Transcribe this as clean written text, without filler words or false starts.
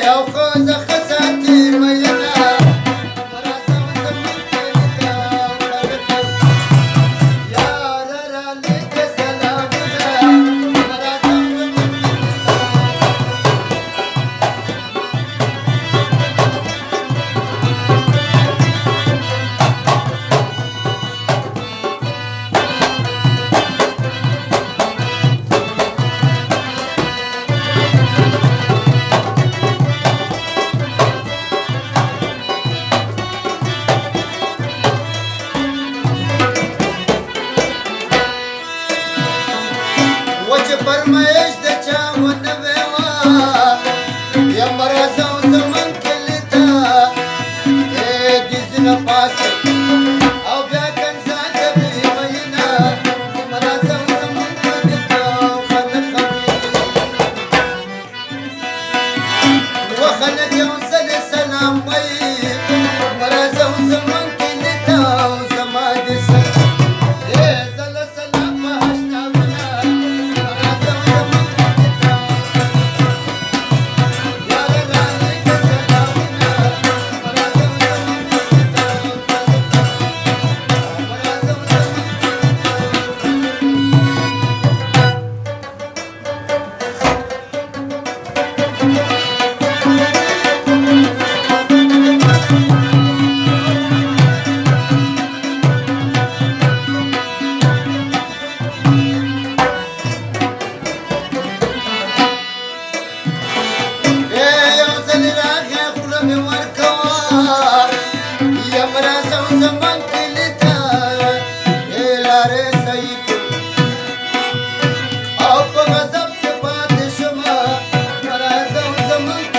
او خوزه خساتي مينا مراسه وزمن كلتا يا ررا لك سلامنا مراسه وزمن فرمایش د چا ونه وا یا مرزه زمن کلتا دې زنه پاس او بیا کنځا د مینا مرزه زمن کلتا خلک وخلک یو سلام وای مرزه زمن کلتا زما د سر زمان